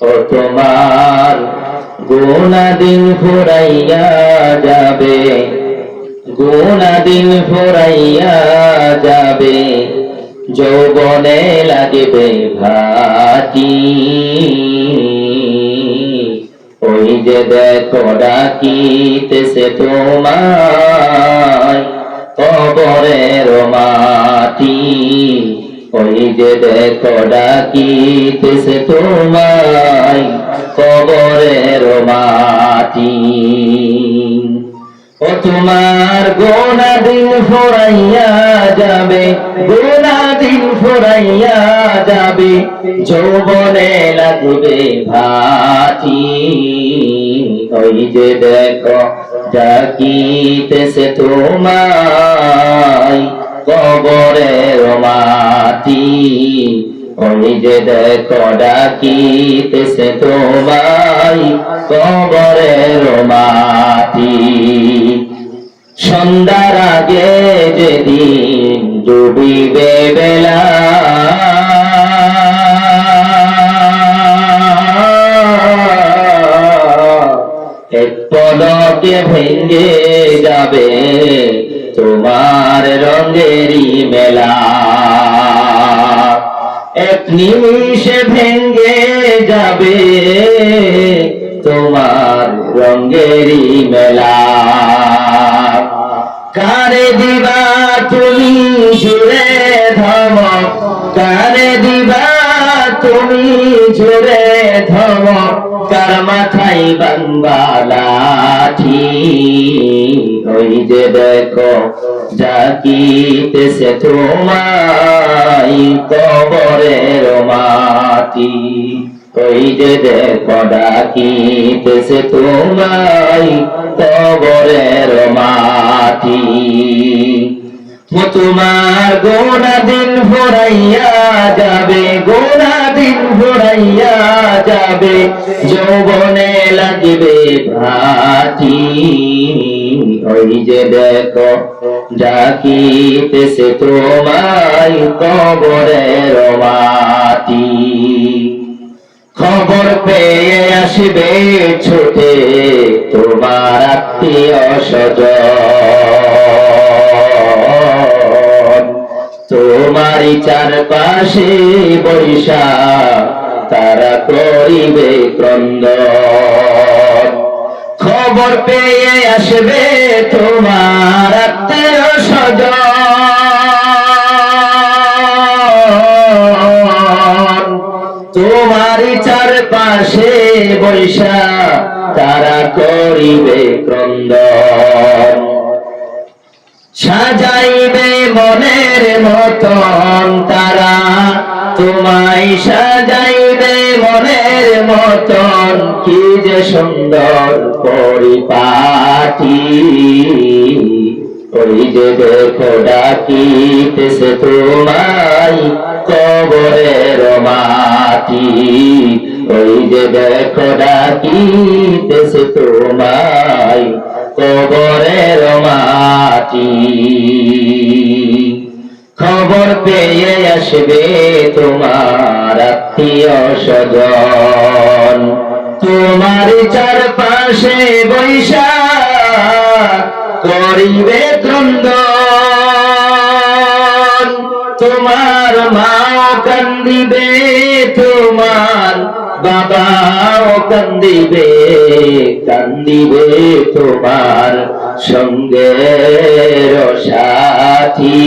ও তোমার গোনা দিন ফুরাইয়া যাবে, গোনা দিন ফুরাইয়া যাবে, যৌবনে লাগবে ভাটি। ওই যে দেখো ডাকিতেছে তোমায় কবরের মাটি। ওই যে দেখো ডাকিতেছে তোমায় কবরের মাটি। ও তোমার গোনা দিন ফুরাইয়া যাবে, গোনা দিন ফুরাইয়া যাবে, যৌবনে লাগবে ভাটি। ওই যে দেখো ডাকিতেছে তোমায় কবরের মাটি। ওই যে দেখো ডাকিতেছে তোমায় কবরের মাটি। সন্ধ্যার আগে যেদিন ডুবিবে বেলা, এক পলকে ভেঙে যাবে তোমার রঙেরই মেলা। এক নিমিষে ভেঙে যাবে তোমার রঙেরই মেলা। কারে দিবা তুমি জুড়ে ধমক, কারে দিবা তুমি জুড়ে ধমক, কার মাথায় বাংবা লাঠি। ওই যে দেখো ডাকিতেছে তোমায় কবরের মাটি। ওই যে দেখো ডাকিতেছে তোমায় কবরের মাটি। তোমার গোনা দিন ফুরাইয়া যাবে, গোনা দিন ফুরাইয়া যাবে, যৌবনে লাগবে ভাটি। ওই যে দেখো ডাকিতেছে তোমায় কবরের মাটি। খবর পেয়ে আসবে ছুটে তোমার আত্মীয় স্বজন, তোমারই চারপাশে বৈশা তারা করিবে ক্রন্দন। খবর পেয়ে আসবে তোমার আত্মীয় স্বজন, তোমারই চারপাশে বৈশা তারা করিবে ক্রন্দন। সাজাইবে মনের মতন তারা তোমায়, সাজাইবে মনের মতন, কি যে সুন্দর পরিপাটি। ওই যে দেখো ডাকিতেছে তোমায় কবরের মাটি। ওই যে দেখো ডাকিতেছে তোমায় কবরের মাটি। খবর পেয়ে আসবে তোমার আত্মীয় স্বজন, তোমার চারপাশে বৈশা করিবে ক্রন্দন। তোমার মাও কান্দিবে, তোমার বাবাও কান্দিবে, কান্দিবে তোমার সঙ্গের সাথী।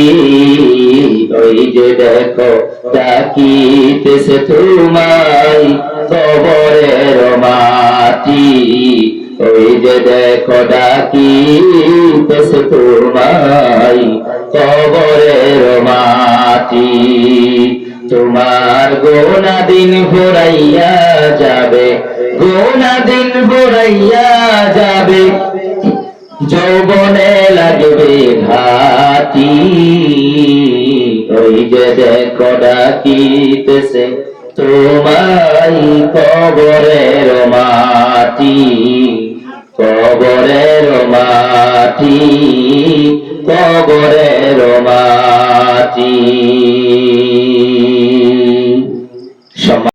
ওই যে দেখো ডাকিতেছে তোমায় কবরের মাটি। ওই যে দেখো ডাকিতেছে তোমায় কবরের মাটি। তোমার গোনা দিন ফুরাইয়া যাবে, গোনা দিন ফুরাইয়া যাবে, যৌবনে লাগবে ভাটি। ওই যে দেখো ডাকিতেছে তোমায় কবরের মাটি, কবরের মাটি, কবরের মাটি।